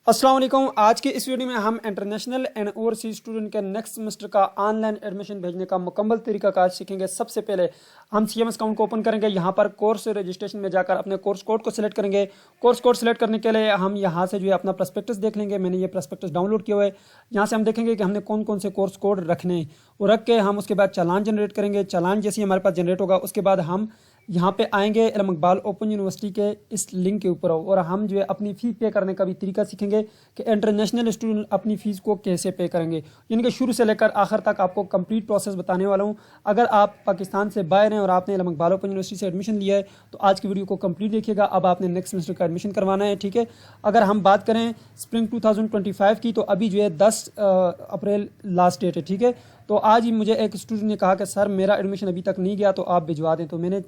अस्सलाम वालेकुम। आज के इस वीडियो में हम इंटरनेशनल एंड ओवरसीज स्टूडेंट के नेक्स्ट सेमेस्टर का ऑनलाइन एडमिशन भेजने का मुकम्मल तरीकाकार सीखेंगे। सबसे पहले हम सीएमएस अकाउंट को ओपन करेंगे। यहाँ पर कोर्स रजिस्ट्रेशन में जाकर अपने कोर्स कोड को सिलेक्ट करेंगे। कोर्स कोड सिलेक्ट करने के लिए हम यहाँ से जो है अपना प्रस्पेक्टस देख लेंगे। मैंने ये प्रस्पेक्टस डाउनलोड किया हुआ है। यहाँ से हम देखेंगे कि हमने कौन कौन से कोर्स कोड रखने हैं। वो रख के हम उसके बाद चालान जनरेट करेंगे। चालान जैसे हमारे पास जनरेट होगा उसके बाद हम यहाँ पे आएंगे इल्म इकबाल ओपन यूनिवर्सिटी के इस लिंक के ऊपर और हम जो है अपनी फ़ी पे करने का भी तरीका सीखेंगे कि इंटरनेशनल स्टूडेंट अपनी फ़ीस को कैसे पे करेंगे। यानी कि शुरू से लेकर आखिर तक आपको कंप्लीट प्रोसेस बताने वाला हूँ। अगर आप पाकिस्तान से बाहर हैं और आपने इल्म इकबाल ओपन यूनिवर्सिटी से एडमिशन लिया है तो आज की वीडियो को कंप्लीट देखिएगा। अब आपने नेक्स्ट सेमेस्टर का एडमिशन करवाना है, ठीक है। अगर हम बात करें स्प्रिंग 2025 की तो अभी जो है 10 अप्रैल लास्ट डेट है, ठीक है। तो आज ही मुझे एक स्टूडेंट ने कहा कि सर मेरा एडमिशन अभी तक नहीं गया तो आप भिजवा दें। तो मैंने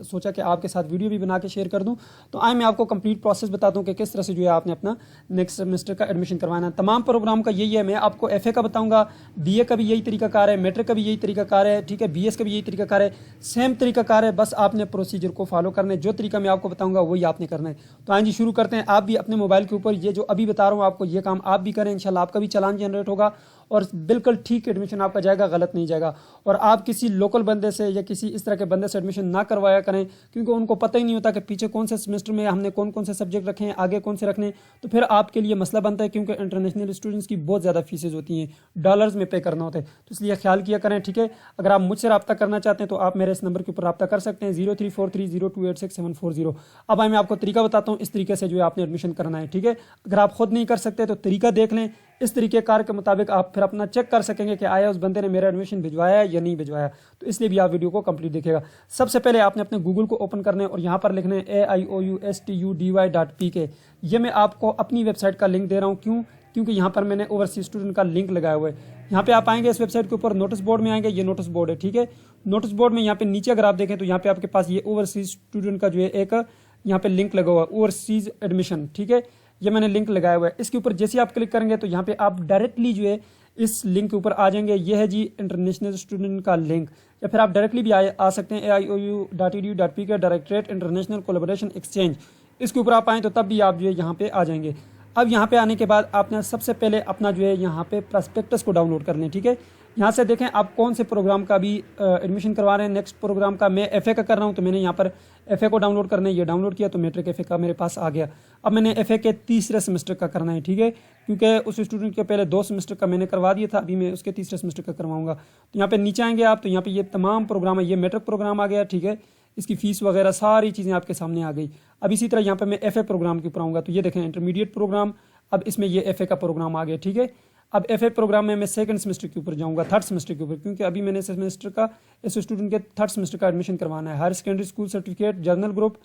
सोचा कि आपके साथ वीडियो भी बना के शेयर कर दूं। तो आए मैं आपको कंप्लीट प्रोसेस बताता हूं कि किस तरह से जो है आपने अपना नेक्स्ट सेमेस्टर का एडमिशन करवाना है। तमाम प्रोग्राम का यही है। मैं आपको एफए का बताऊंगा, बीए का भी यही तरीकाकार है, मैट्रिक का भी यही तरीकाकार है, ठीक है, बीएस का भी यही तरीकाकार है। सेम तरीकाकार है, बस आपने प्रोसीजर को फॉलो करना है। जो तरीका मैं आपको बताऊंगा वही आपने करना है। तो आइए जी शुरू करते हैं। आप भी अपने मोबाइल के ऊपर ये जो अभी बता रहा हूँ आपको ये काम आप भी करें। इंशाल्लाह आपका भी चालान जनरेट होगा और बिल्कुल ठीक एडमिशन आपका जाएगा, गलत नहीं जाएगा। और आप किसी लोकल बंदे से या किसी इस तरह के बंदे से एडमिशन ना करवाया करें क्योंकि उनको पता ही नहीं होता कि पीछे कौन से सेमेस्टर में हमने कौन कौन से सब्जेक्ट रखे हैं, आगे कौन से रखने हैं। तो फिर आपके लिए मसला बनता है क्योंकि इंटरनेशनल स्टूडेंट्स की बहुत ज़्यादा फीसेज होती हैं, डॉलर्स में पे करना होता है। तो इसलिए ख्याल किया करें, ठीक है। अगर आप मुझसे रब्ता करना चाहते हैं तो आप मेरे इस नंबर के ऊपर रब्ता कर सकते हैं 034302864740। अब मैं आपको तरीका बताता हूँ, इस तरीके से जो है आपने एडमिशन करना है, ठीक है। अगर आप खुद नहीं कर सकते तो तरीका देख लें। इस तरीके कार के मुताबिक आप फिर अपना चेक कर सकेंगे कि आया उस बंदे ने मेरा एडमिशन भिजवाया या नहीं भिजवाया। तो इसलिए भी आप वीडियो को कंप्लीट देखिएगा। सबसे पहले आपने अपने गूगल को ओपन करना है और यहाँ पर लिखना है AIOUSTUDY.PK। ये मैं आपको अपनी वेबसाइट का लिंक दे रहा हूँ। क्यों? क्योंकि यहाँ पर मैंने ओवरसीज स्टूडेंट का लिंक लगाया हुआ है। यहाँ पे आप आएंगे इस वेबसाइट के ऊपर, नोटिस बोर्ड में आएंगे, ये नोटिस बोर्ड है, ठीक है। नोटिस बोर्ड में यहाँ पे नीचे अगर आप देखें तो यहाँ पे आपके पास ये ओवरसीज स्टूडेंट का जो है एक यहाँ पे लिंक लगा हुआ है, ओवरसीज एडमिशन, ठीक है। ये मैंने लिंक लगाया हुआ है। इसके ऊपर जैसे आप क्लिक करेंगे तो यहाँ पे आप डायरेक्टली जो है इस लिंक के ऊपर आ जाएंगे। ये है जी इंटरनेशनल स्टूडेंट का लिंक। या फिर आप डायरेक्टली भी आ सकते हैं AIOU.edu.pk directorate international collaboration exchange. इसके ऊपर आप आएँ तो तब भी आप जो है यहाँ पे आ जाएंगे। अब यहाँ पे आने के बाद आपने सबसे पहले अपना जो है यहाँ पे प्रॉस्पेक्टस को डाउनलोड कर लें, ठीक है। यहाँ से देखें आप कौन से प्रोग्राम का भी एडमिशन करवा रहे हैं। नेक्स्ट प्रोग्राम का मैं एफए का कर रहा हूँ तो मैंने यहाँ पर एफए को डाउनलोड करना है, ये डाउनलोड किया तो मैट्रिक एफए का मेरे पास आ गया। अब मैंने एफए के तीसरे सेमेस्टर का करना है, ठीक है, क्योंकि उस स्टूडेंट के पहले 2 सेमेस्टर का मैंने करवा दिया था, अभी मैं उसके तीसरे सेमेस्टर का करवाऊंगा। तो यहाँ पे नीचे आएंगे आप तो यहाँ पे ये तमाम प्रोग्राम है। ये मैट्रिक प्रोग्राम आ गया, ठीक है, इसकी फीस वगैरह सारी चीज़ें आपके सामने आ गई। अब इसी तरह यहाँ पे मैं एफए प्रोग्राम के ऊपर आऊँगा तो ये देखें इंटरमीडिएट प्रोग्राम। अब इसमें ये एफए का प्रोग्राम आ गया, ठीक है। अब एफए प्रोग्राम में मैं सेकंड सेमेस्टर के ऊपर जाऊंगा, थर्ड सेमेस्टर के ऊपर, क्योंकि अभी मैंने सेमेस्टर का इस स्टूडेंट के थर्ड सेमेस्टर का एडमिशन करवाना है। Higher secondary school certificate general group,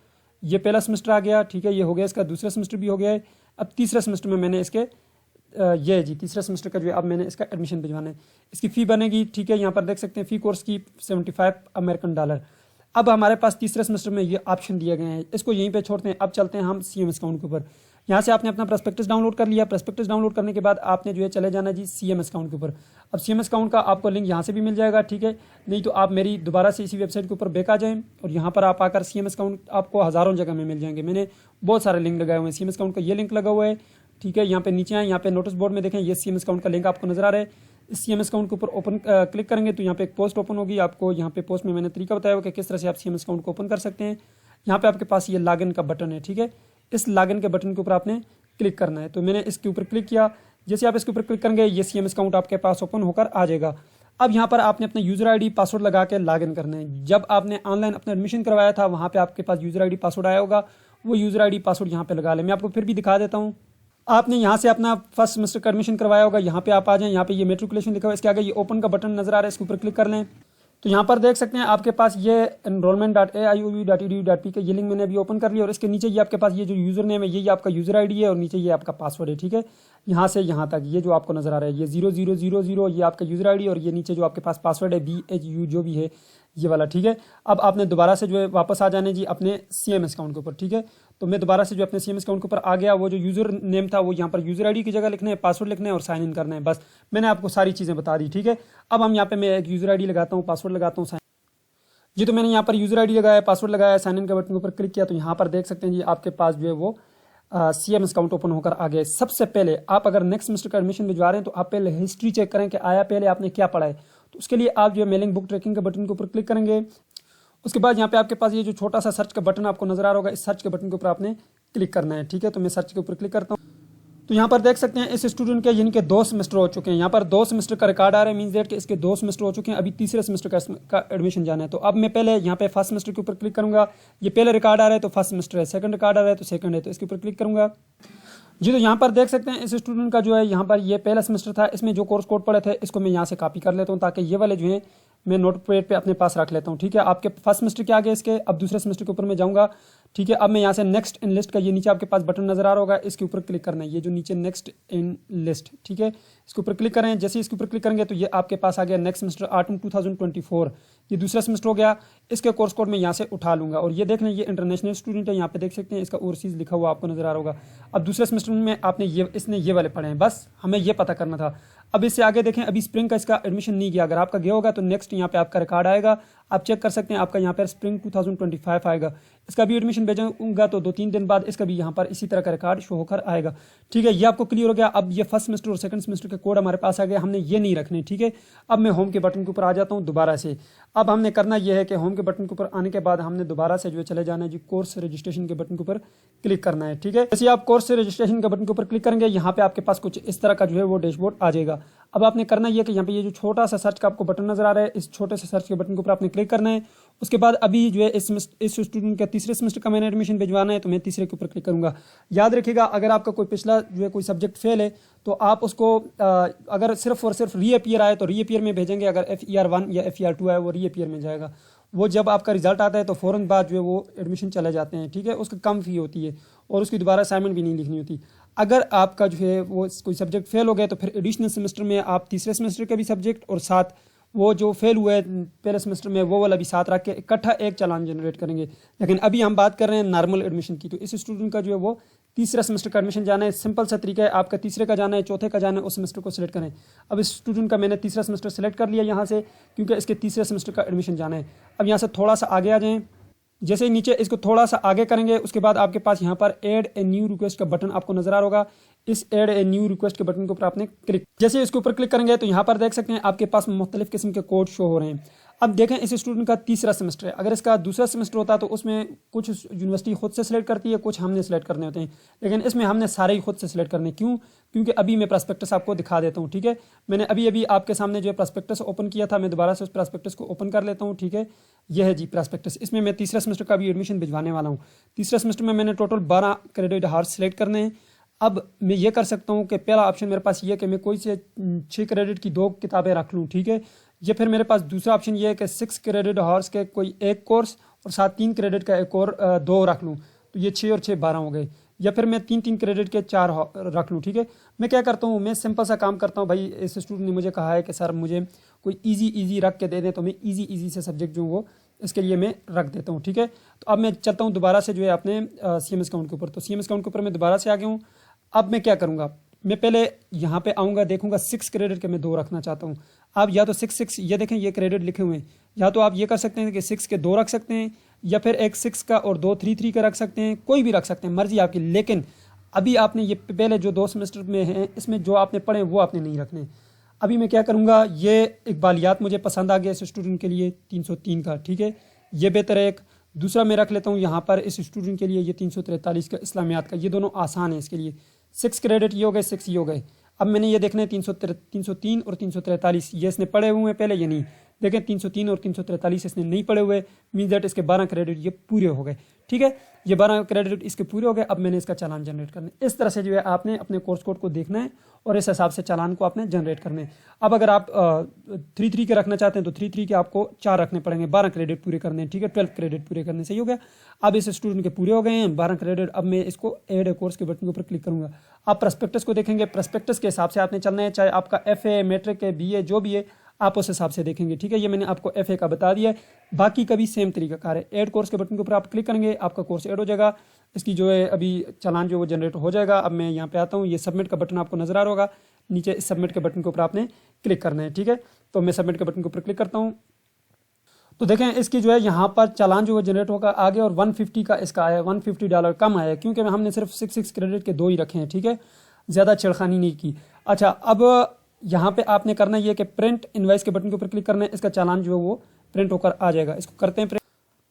ये पहला सेमेस्टर आ गया, ठीक है, ये हो गया, इसका दूसरा सेमेस्टर भी हो गया है। अब तीसरा सेमेस्टर में मैंने इसके ये जी तीसरा सेमेस्टर का जो है अब मैंने इसका एडमिशन भिजवाना है। इसकी फ़ी बनेगी, ठीक है, यहाँ पर देख सकते हैं फ़ी कोर्स की $75 अमेरिकन। अब हमारे पास तीसरे सेमेस्टर में ये ऑप्शन दिए गए हैं, इसको यहीं पे छोड़ते हैं। अब चलते हैं हम सीएमएस अकाउंट के ऊपर। यहाँ से आपने अपना प्रॉस्पेक्टस डाउनलोड कर लिया। प्रॉस्पेक्टस डाउनलोड करने के बाद आपने जो है चले जाना जी सीएमएस अकाउंट के ऊपर। अब सीएमएस अकाउंट का आपको लिंक यहाँ से भी मिल जाएगा, ठीक है, नहीं तो आप मेरी दोबारा से इसी वेबसाइट के ऊपर बैक आ जाएं और यहाँ पर आप आकर सीएमएस अकाउंट आपको हज़ारों जगह में मिल जाएंगे। मैंने बहुत सारे लिंक लगाए हुए हैं। सीएमएस अकाउंट का ये लिंक लगा हुआ है, ठीक है। यहाँ पे नीचे आए, यहाँ पे नोटिस बोर्ड में देखें ये सीएमएस अकाउंट का लिंक आपको नजर आ रहा है। इस सीएमएस अकाउंट के ऊपर ओपन क्लिक करेंगे तो यहाँ पे एक पोस्ट ओपन होगी। आपको यहाँ पे पोस्ट में मैंने तरीका बताया हुआ कि किस तरह से आप सीएमएस अकाउंट को ओपन कर सकते हैं। यहाँ पे आपके पास ये लॉगिन का बटन है, ठीक है। इस लॉगिन के बटन के ऊपर आपने क्लिक करना है। तो मैंने इसके ऊपर क्लिक किया। जैसे आप इसके ऊपर क्लिक करेंगे ये सीएमएस अकाउंट आपके पास ओपन होकर आ जाएगा। अब यहाँ पर आपने अपना यूज़र आईडी पासवर्ड लगा के लॉगिन करना है। जब आपने ऑनलाइन अपना एडमिशन करवाया था वहाँ पे आपके पास यूज़र आईडी पासवर्ड आया होगा, वो यूज़र आईडी पासवर्ड यहाँ पे लगा लें। मैं आपको फिर भी दिखा देता हूँ। आपने यहाँ से अपना फर्स्ट सेमेस्टर का एडमिशन करवाया होगा, यहाँ पे आप आ जाएं, यहाँ पे ये मेट्रिकुलेशन लिखा हुआ है, इसके आगे ये ओपन का बटन नजर आ रहा है, इसके ऊपर क्लिक कर लें। तो यहाँ पर देख सकते हैं आपके पास ये enrollment.aiou.edu.pk ये लिंक मैंने अभी ओपन कर लिया और इसके नीचे ये आपके पास ये जो यूज़र नेम है ये आपका यूज़र आईडी है और नीचे ये आपका पासवर्ड है, ठीक है। यहाँ से यहाँ तक ये जो आपको नजर आ रहा है ये 0000 ये आपका यूज़र आईडी और ये नीचे जो आपके पास पासवर्ड है BHU जो भी है ये वाला, ठीक है। अब आपने दोबारा से जो है वापस आ जाने जी अपने सीएमएस अकाउंट के ऊपर, ठीक है। तो मैं दोबारा से जो अपने सीएमएस अकाउंट के ऊपर आ गया। वो जो यूज़र नेम था वो यहाँ पर यूज़र आईडी की जगह लिखना है, पासवर्ड लिखना है और साइन इन करना है। बस मैंने आपको सारी चीज़ें बता दी, ठीक है। अब हम यहाँ पे मैं एक यूज़र आईडी लगाता हूँ, पासवर्ड लगाता हूँ, जी। तो मैंने यहाँ पर यूज़र आईडी लगाया, पासवर्ड लगाया, साइन इन के बटन के ऊपर क्लिक किया तो यहाँ पर देख सकते हैं जी आपके पास जो है वो CMS अकाउंट ओपन होकर आ गया। सबसे पहले आप अगर नेक्स्ट सेमेस्टर का एडमिशन भिजवा रहे हैं तो आप पहले हिस्ट्री चेक करें कि आया पहले आपने क्या पढ़ा है। तो उसके लिए आप जो है मेलिंग बुक ट्रैकिंग के बटन के ऊपर क्लिक करेंगे। उसके बाद यहाँ पे आपके पास ये जो छोटा सा सर्च का बटन आपको नजर आ रहा होगा, इस सर्च के बटन के ऊपर आपने क्लिक करना है। ठीक है, तो मैं सर्च के ऊपर क्लिक करता हूँ। तो यहाँ पर देख सकते हैं इस स्टूडेंट के जिनके 2 सेमेस्टर हो चुके हैं, यहाँ पर 2 सेमेस्टर का रिकॉर्ड आ रहा है, मींस दैट कि इसके 2 सेमेस्टर हो चुके हैं, अभी तीसरे सेमेस्टर का एडमिशन जाना है। तो अब मैं पहले यहाँ पे फर्स्ट सेमेस्टर के ऊपर क्लिक करूंगा। ये पहले रिकॉर्ड आ रहा है तो फर्स्ट सेमेस्टर है, सेकंड रिकॉर्ड आ रहा है तो सेकंड है, तो इसके ऊपर क्लिक करूंगा जी। तो यहाँ पर देख सकते हैं इस स्टूडेंट का जो है यहाँ पर ये पहला सेमेस्टर था, इसमें जो कोर्स कोड पड़े थे इसको मैं यहाँ से कॉपी कर लेता हूँ ताकि ये वाले जो है मैं नोटपैड पे अपने पास रख लेता हूँ। ठीक है, आपके फर्स्ट सेमेस्टर के आगे इसके, अब दूसरे सेमेस्टर के ऊपर मैं जाऊँगा। ठीक है, अब मैं यहाँ से नेक्स्ट इन लिस्ट का ये नीचे आपके पास बटन नजर आ रहा होगा, इसके ऊपर क्लिक करना है, ये जो नीचे नेक्स्ट इन लिस्ट। ठीक है, इसके ऊपर क्लिक करें। जैसे इसके ऊपर क्लिक करेंगे तो ये आपके पास आ गया नेक्स्ट सेमेस्टर ऑटम 2024, ये दूसरा सेमेस्टर हो गया। इसके कोर्स कोड में यहाँ से उठा लूंगा और ये देख लें ये इंटरनेशनल स्टूडेंट है, यहाँ पे देख सकते हैं इसका ओवरसीज लिखा हुआ आपको नजर आ रहा होगा। अब दूसरे सेमेस्टर में आपने इसने ये वाले पढ़े हैं, बस हमें ये पता करना था। अब इससे आगे देखें, अभी स्प्रिंग का इसका एडमिशन नहीं गया, अगर आपका गया होगा तो नेक्स्ट यहाँ पे आपका रिकॉर्ड आएगा, आप चेक कर सकते हैं, आपका यहाँ पर स्प्रिंग 2025 आएगा। इसका भी एडमिशन भेजूंगा तो 2-3 दिन बाद इसका भी यहाँ पर इसी तरह का रिकॉर्ड शो होकर आएगा। ठीक है, ये आपको क्लियर हो गया। अब ये फर्स्ट सेमेस्टर और सेकंड सेमेस्टर के कोड हमारे पास आ गया, हमने ये नहीं रखने। ठीक है, अब मैं होम के बटन के ऊपर आ जाता हूँ दोबारा से। अब हमने करना यह है कि होम के बटन के ऊपर आने के बाद हमने दोबारा से जो है चले जाना है जी, कोर्स रजिस्ट्रेशन के बटन के ऊपर क्लिक करना है। ठीक है, जैसे आप कोर्स रजिस्ट्रेशन के बटन के ऊपर क्लिक करेंगे, यहाँ पे आपके पास कुछ इस तरह का जो है वो डैशबोर्ड आ जाएगा। अब आपने करना यह कि यहाँ पे ये जो छोटा सा सर्च का आपको बटन नजर आ रहा है, इस छोटे से सर्च के बटन के ऊपर आपने क्लिक करना है। उसके बाद अभी जो है इस स्टूडेंट का तीसरे सेमेस्टर का मैंने एडमिशन भिजवाना है तो मैं तीसरे के ऊपर क्लिक करूंगा। याद रखिएगा, अगर आपका कोई पिछला जो है कोई सब्जेक्ट फेल है तो आप उसको अगर सिर्फ और सिर्फ रीअपियर आए तो रीअपियर में भेजेंगे, अगर FER1 या FER2 आए वो रीअपियर में जाएगा। वो जब आपका रिजल्ट आता है तो फ़ौरन बाद जो है वो एडमिशन चले जाते हैं। ठीक है, उसका कम फी होती है और उसकी दोबारा असाइनमेंट भी नहीं लिखनी होती। अगर आपका जो है वो कोई सब्जेक्ट फेल हो गया तो फिर एडिशनल सेमेस्टर में आप तीसरे सेमेस्टर के भी सब्जेक्ट और साथ वो जो फेल हुआ है पहले सेमेस्टर में वो वाला भी साथ रख के इकट्ठा एक चालान जनरेट करेंगे। लेकिन अभी हम बात कर रहे हैं नॉर्मल एडमिशन की, तो इस स्टूडेंट का जो है वो तीसरा सेमेस्टर का एडमिशन जाना है। सिंपल सा तरीका है, आपका तीसरे का जाना है, चौथे का जाना है, उस सेमेस्टर को सिलेक्ट करें। अब इस स्टूडेंट का मैंने तीसरा सेमेस्टर सेलेक्ट कर लिया यहाँ से, क्योंकि इसके तीसरे सेमेस्टर का एडमिशन जाना है। अब यहाँ से थोड़ा सा आगे आ जाएँ, जैसे ही नीचे इसको थोड़ा सा आगे करेंगे उसके बाद आपके पास यहाँ पर ऐड ए न्यू रिक्वेस्ट का बटन आपको नजर आ रहा होगा। इस ऐड ए न्यू रिक्वेस्ट के बटन के ऊपर आपने क्लिक, जैसे इसके ऊपर क्लिक करेंगे तो यहाँ पर देख सकते हैं आपके पास मुख्तलिफ किस्म के कोड शो हो रहे हैं। अब देखें इस स्टूडेंट का तीसरा सेमेस्टर है, अगर इसका दूसरा सेमेस्टर होता तो उसमें कुछ यूनिवर्सिटी खुद से सिलेक्ट करती है, कुछ हमने सेलेक्ट करने होते हैं, लेकिन इसमें हमने सारे ही खुद से सिलेक्ट करने। क्यों? क्योंकि अभी मैं प्रॉस्पेक्टस आपको दिखा देता हूँ। ठीक है, मैंने अभी आपके सामने जो है प्रॉस्पेक्टस ओपन किया था, मैं दोबारा से उस प्रॉस्पेक्टस को ओपन कर लेता हूँ। ठीक है, यह है जी प्रॉस्पेक्टस, इसमें मैं तीसरा सेमेस्टर का भी एडमिशन भिजवाने वाला हूँ। तीसरा सेमेस्टर में मैंने टोटल 12 क्रेडिट हार्स सेलेक्ट करने हैं। अब मैं ये कर सकता हूँ कि पहला ऑप्शन मेरे पास ये है कि मैं कोई से 6 क्रेडिट की 2 किताबें रख लूँ। ठीक है, ये फिर मेरे पास दूसरा ऑप्शन ये है कि 6 क्रेडिट हॉर्स के कोई एक कोर्स और साथ 3 क्रेडिट का एक और 2 रख लूँ, तो ये 6 और 6 12 हो गए। या फिर मैं 3-3 क्रेडिट के 4 रख लूँ। ठीक है, मैं क्या करता हूँ, मैं सिंपल सा काम करता हूँ। भाई इस स्टूडेंट ने मुझे कहा है कि सर मुझे कोई ईजी रख के दे दें, तो मैं ईजी से सब्जेक्ट जो वो इसके लिए मैं रख देता हूँ। ठीक है, तो अब मैं चलता हूँ दोबारा से जो है अपने CMS अकाउंट के ऊपर। तो CMS अकाउंट के ऊपर मैं दोबारा से आ गया हूँ। अब मैं क्या करूँगा, मैं पहले यहाँ पे आऊँगा, देखूंगा 6 क्रेडिट के मैं 2 रखना चाहता हूँ। आप या तो 6 ये देखें ये क्रेडिट लिखे हुए हैं, या तो आप ये कर सकते हैं कि 6 के 2 रख सकते हैं, या फिर एक 6 का और 2 3 का रख सकते हैं, कोई भी रख सकते हैं, मर्जी आपकी। लेकिन अभी आपने ये पहले जो 2 सेमेस्टर में हैं इसमें जो आपने पढ़े वो आपने नहीं रखने। अभी मैं क्या करूँगा, ये इकबालियात मुझे पसंद आ गया इस स्टूडेंट के लिए 303 का। ठीक है, ये बेहतर है। एक दूसरा मैं रख लेता हूँ यहाँ पर इस स्टूडेंट के लिए ये 343 का इस्लामियात का, ये दोनों आसान है इसके लिए। 6 क्रेडिट ये हो गए, 6 ये हो गए। अब मैंने ये देखना है 303 और 343, ये इसने पढ़े हुए हैं पहले, ये नहीं। देखें 303 और 343 इसने नहीं पढ़े हुए, मीन दैट इसके 12 क्रेडिट ये पूरे हो गए। ठीक है, ये 12 क्रेडिट इसके पूरे हो गए। अब मैंने इसका चालान जनरेट करना है। इस तरह से जो है आपने अपने कोर्स कोड को देखना है और इस हिसाब से चालान को आपने जनरेट करने हैं। अब अगर आप 3 के रखना चाहते हैं तो 3 के आपको 4 रखने पड़ेंगे, 12 क्रेडिट पूरे करने हैं। ठीक है, 12 क्रेडिट पूरे करने, सही हो गया। अब इस स्टूडेंट के पूरे हो गए हैं 12 क्रेडिट। अब मैं इसको ऐड ए कोर्स के बटन के ऊपर क्लिक करूंगा। आप प्रॉस्पेक्टस को देखेंगे, प्रॉस्पेक्टस के हिसाब से आपने चलना है, चाहे आपका FA मैट्रिक है, BA जो भी है, आप उस हिसाब से देखेंगे। ठीक है, ये मैंने आपको FA का बता दिया है, बाकी का भी सेम तरीकाकार है। ऐड कोर्स के बटन के ऊपर आप क्लिक करेंगे, आपका कोर्स ऐड हो जाएगा। इसकी जो है अभी चालान जो वो जनरेट हो जाएगा। अब मैं यहाँ पे आता हूँ, ये सबमिट का बटन आपको नजर आ रहा होगा नीचे, इस सबमिट के बटन के ऊपर आपने क्लिक करना है। ठीक है, तो मैं सबमिट के बटन के ऊपर क्लिक करता हूँ। तो देखें इसकी जो है यहाँ पर चालान जो है जनरेट होकर आ गया और 150 का इसका आया, $150 कम आया क्योंकि हमने सिर्फ 6 क्रेडिट के 2 ही रखे हैं, ठीक है, ज़्यादा छेड़खानी नहीं की। अच्छा, अब यहाँ पे आपने करना ये कि प्रिंट इनवाइस के बटन के ऊपर क्लिक करना है, इसका चालान जो है वो प्रिंट होकर आ जाएगा। इसको करते हैं प्रिंट।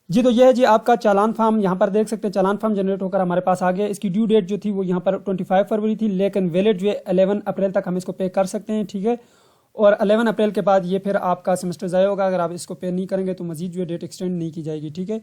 जी तो ये है जी आपका चालान फॉर्म, यहाँ पर देख सकते हैं चालान फॉर्म जनरेट होकर हमारे पास आ गया। इसकी ड्यू डेट जो थी वो यहाँ पर 25 फरवरी थी, लेकिन वैलिड जो है 11 अप्रैल तक हम इसको पे कर सकते हैं, ठीक है। और 11 अप्रैल के बाद ये फिर आपका सेमेस्टर ज़ाया होगा, अगर आप इसको पे नहीं करेंगे तो मजीद जो है डेट एक्सटेंड नहीं की जाएगी, ठीक है।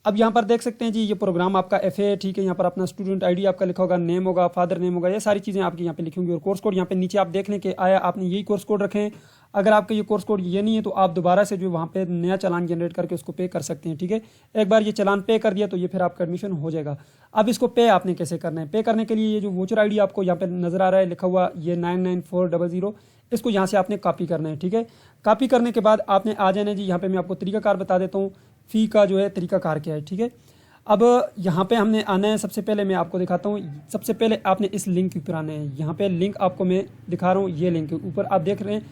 अब यहाँ पर देख सकते हैं जी ये प्रोग्राम आपका FA है, ठीक है। यहाँ पर अपना स्टूडेंट ID आपका लिखा होगा, नेम होगा, फादर नेम होगा, ये सारी चीज़ें आपकी यहाँ पे लिखी होंगी। और कोर्स कोड यहाँ पे नीचे आप देख लें कि आया आपने यही कोर्स कोड रखे हैं। अगर आपका ये कोर्स कोड ये नहीं है तो आप दोबारा से जो वहाँ पे नया चालान जनरेट करके उसको पे कर सकते हैं, ठीक है। एक बार ये चालान पे कर दिया तो ये फिर आपका एडमिशन हो जाएगा। अब इसको पे आपने कैसे करना है? पे करने के लिए ये जो वोचर ID आपको यहाँ पे नजर आ रहा है लिखा हुआ, ये 99400, इसको यहाँ से आपने कॉपी करना है, ठीक है। कॉपी करने के बाद आपने आ जाना है जी, यहाँ पे मैं आपको तरीकाकार बता देता हूँ, फ़ी का जो है तरीकाकार क्या है, ठीक है। अब यहाँ पे हमने आना है, सबसे पहले मैं आपको दिखाता हूँ। सबसे पहले आपने इस लिंक के ऊपर आना है। यहाँ पे लिंक आपको मैं दिखा रहा हूँ, ये लिंक ऊपर आप देख रहे हैं,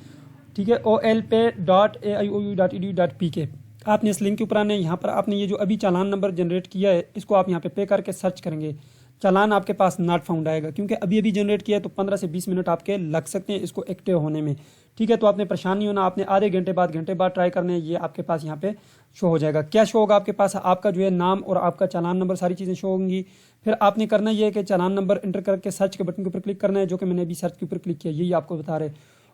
ठीक है, olpay.aiou.edu.pk। आपने इस लिंक के ऊपर आना है। यहाँ पर आपने ये जो अभी चालान नंबर जनरेट किया है इसको आप यहाँ पे करके सर्च करेंगे। चालान आपके पास नॉट फाउंड आएगा क्योंकि अभी जनरेट किया है, तो 15 से 20 मिनट आपके लग सकते हैं इसको एक्टिव होने में, ठीक है। तो आपने परेशान नहीं होना, आपने आधे घंटे बाद ट्राई करने हैं, ये आपके पास यहाँ पे शो हो जाएगा। क्या शो होगा आपके पास? आपका जो है नाम और आपका चालान नंबर, सारी चीज़ें शो होंगी। फिर आपने करना ये है कि चालान नंबर इंटर करके सर्च के बटन के ऊपर क्लिक करना है, जो कि मैंने अभी सर्च के ऊपर क्लिक किया, यही आपको बता रहे।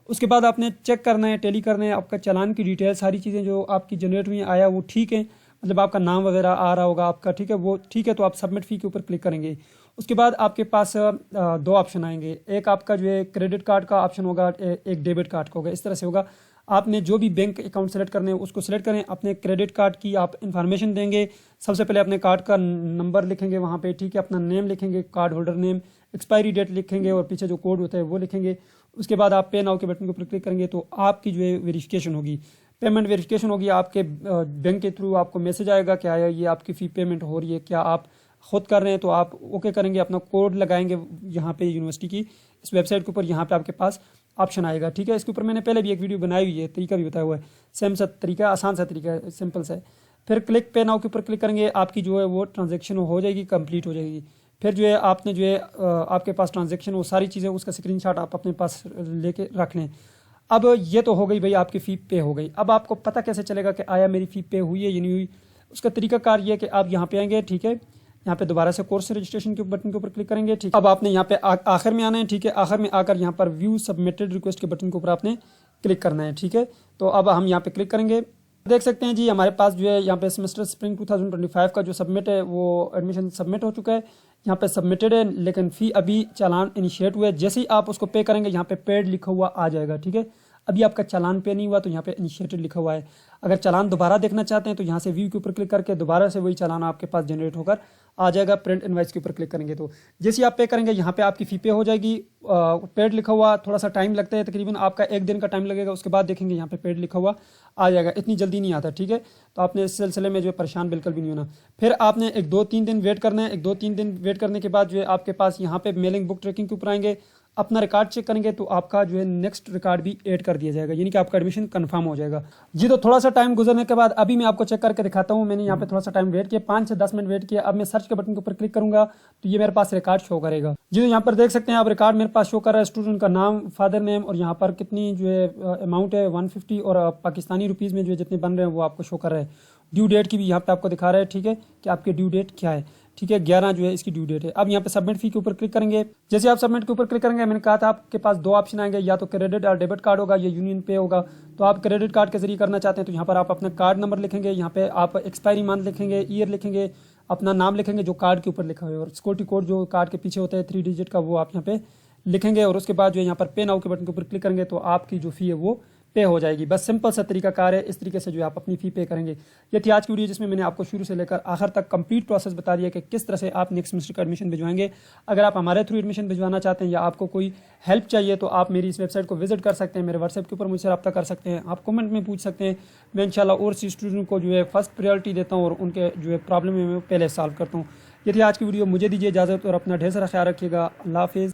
उसके बाद आपने चेक करना है, टैली करना है, आपका चालान की डिटेल, सारी चीज़ें जो आपकी जनरेट हुई आया वो ठीक है, मतलब आपका नाम वगैरह आ रहा होगा आपका, ठीक है, वो ठीक है। तो आप सबमिट फ़ी के ऊपर क्लिक करेंगे। उसके बाद आपके पास 2 ऑप्शन आएंगे, एक आपका जो है क्रेडिट कार्ड का ऑप्शन होगा, एक डेबिट कार्ड का होगा। इस तरह से होगा, आपने जो भी बैंक अकाउंट सेलेक्ट करने हैं उसको सेलेक्ट करें। अपने क्रेडिट कार्ड की आप इन्फॉर्मेशन देंगे। सबसे पहले अपने कार्ड का नंबर लिखेंगे वहाँ पे, ठीक है, अपना नेम लिखेंगे, card holder name, expiry date लिखेंगे और पीछे जो कोड होता है वो लिखेंगे। उसके बाद आप पे नाउ के बटन के ऊपर क्लिक करेंगे तो आपकी जो है वेरिफिकेशन होगी, पेमेंट वेरिफिकेशन होगी। आपके बैंक के थ्रू आपको मैसेज आएगा कि आया ये आपकी फ़ी पेमेंट हो रही है, क्या आप खुद कर रहे हैं तो आप ओके करेंगे, अपना कोड लगाएंगे यहाँ पे यूनिवर्सिटी की इस वेबसाइट के ऊपर, यहाँ पे आपके पास ऑप्शन आएगा, ठीक है। इसके ऊपर मैंने पहले भी एक वीडियो बनाई हुई है, तरीका भी बताया हुआ है, सेम सा तरीका, आसान सा तरीका है, सिंपल सा है। फिर क्लिक पे नाउ के ऊपर क्लिक करेंगे, आपकी जो है वो ट्रांजेक्शन हो जाएगी, कंप्लीट हो जाएगी। फिर जो है आपने जो है आपके पास ट्रांजेक्शन वो सारी चीज़ें, उसका स्क्रीनशॉट आप अपने पास लेके रख लें। अब ये तो हो गई भाई, आपकी फ़ी पे हो गई। अब आपको पता कैसे चलेगा कि आया मेरी फ़ी पे हुई है या नहीं हुई? उसका तरीकाकार ये है कि आप यहाँ पे आएंगे, ठीक है, यहाँ पे दोबारा से कोर्स रजिस्ट्रेशन के बटन के ऊपर क्लिक करेंगे, ठीक। अब आपने यहाँ पे आखिर में आना है, ठीक है। आखिर में आकर यहाँ पर व्यू सबमिटेड रिक्वेस्ट के बटन के ऊपर आपने क्लिक करना है, ठीक है। तो अब हम यहाँ पे क्लिक करेंगे, देख सकते हैं जी हमारे पास जो है यहाँ पे सेमेस्टर स्प्रिंग 2025 का जो सबमिट है वो एडमिशन सबमिट हो चुका है, यहाँ पे सबमिटेड है, लेकिन फ़ी अभी चालान इनिशिएट हुआ है। जैसे ही आप उसको पे करेंगे यहाँ पे पेड लिखा हुआ आ जाएगा, ठीक है। अभी आपका चालान पे नहीं हुआ तो यहाँ पे इनिशिएटेड लिखा हुआ है। अगर चालान दोबारा देखना चाहते हैं तो यहाँ से व्यू के ऊपर क्लिक करके दोबारा से वही चालान आपके पास जनरेट होकर आ जाएगा। प्रिंट इनवाइस के ऊपर क्लिक करेंगे तो जैसे आप पे करेंगे यहाँ पे आपकी फ़ी पे हो जाएगी। पेड लिखा हुआ थोड़ा सा टाइम लगता है, तकरीबन आपका 1 दिन का टाइम लगेगा। उसके बाद देखेंगे यहाँ पे पेड लिखा हुआ आ जाएगा, इतनी जल्दी नहीं आता, ठीक है। तो आपने इस सिलसिले में जो है परेशान बिल्कुल भी नहीं होना। फिर आपने 1-2-3 दिन वेट करना है। 1-2-3 दिन वेट करने के बाद जो है आपके पास यहाँ पे मेलिंग बुक ट्रैकिंग के ऊपर आएंगे, अपना रिकॉर्ड चेक करेंगे तो आपका जो है नेक्स्ट रिकॉर्ड भी ऐड कर दिया जाएगा, यानी कि आपका एडमिशन कंफर्म हो जाएगा जी। तो थोड़ा सा टाइम गुजरने के बाद अभी मैं आपको चेक करके दिखाता हूँ। मैंने यहाँ पे थोड़ा सा टाइम वेट किया, 5 से 10 मिनट वेट किया। अब मैं सर्च के बटन के ऊपर क्लिक करूंगा तो ये मेरे पास रिकॉर्ड शो करेगा जी। तो यहाँ पर देख सकते हैं आप, रिकॉर्ड मेरे पास शो कर रहा है, स्टूडेंट का नाम, फादर नेम और यहाँ पर कितनी जो है अमाउंट है 150 और पाकिस्तानी रुपीज़ में जो जितने बन रहे हैं वो आपको शो कर रहा है। ड्यू डेट की भी यहाँ पे आपको दिखा रहा है, ठीक है, कि आपकी ड्यू डेट क्या है, ठीक है, 11 जो है इसकी ड्यू डेट है। अब यहाँ पे सबमिट फ़ी के ऊपर क्लिक करेंगे। जैसे आप सबमिट के ऊपर क्लिक करेंगे, मैंने कहा था आपके पास 2 ऑप्शन आएंगे, या तो क्रेडिट और डेबिट कार्ड होगा या यूनियन पे होगा। तो आप क्रेडिट कार्ड के जरिए करना चाहते हैं तो यहाँ पर आप अपना कार्ड नंबर लिखेंगे, यहाँ पे आप एक्सपायरी मंथ लिखेंगे, ईयर लिखेंगे, अपना नाम लिखेंगे जो कार्ड के ऊपर लिखा हुआ है, और सिक्योरिटी कोड जो कार्ड के पीछे होता है 3 डिजिट का, वो आप यहाँ पे लिखेंगे। और उसके बाद जो है यहाँ पर पे नाउ के बटन के ऊपर क्लिक करेंगे तो आपकी जो फ़ी है वो पे हो जाएगी। बस सिंपल सा तरीका कार है, इस तरीके से जो है आप अपनी फ़ी पे करेंगे। ये थी आज की वीडियो जिसमें मैंने आपको शुरू से लेकर आखिर तक कंप्लीट प्रोसेस बता दिया कि किस तरह से आप नेक्स्ट सेमेस्टर का एडमिशन भिजवाएंगे। अगर आप हमारे थ्रू एडमिशन भिजवाना चाहते हैं या आपको कोई हेल्प चाहिए तो आप मेरी इस वेबसाइट को विजिट कर सकते हैं, मेरे व्हाट्सएप के ऊपर मुझसे रब्ता कर सकते हैं, आप कमेंट में पूछ सकते हैं। मैं इंशाल्लाह और सी स्टूडेंट को जो है फर्स्ट प्रायोरिटी देता हूँ और उनके जो है प्रॉब्लम है मैं पहले सॉल्व करता हूँ। ये थी आज की वीडियो, मुझे दीजिए इजाज़त और अपना ढेर सारा ख्याल रखिएगा। अल्लाह हाफिज़।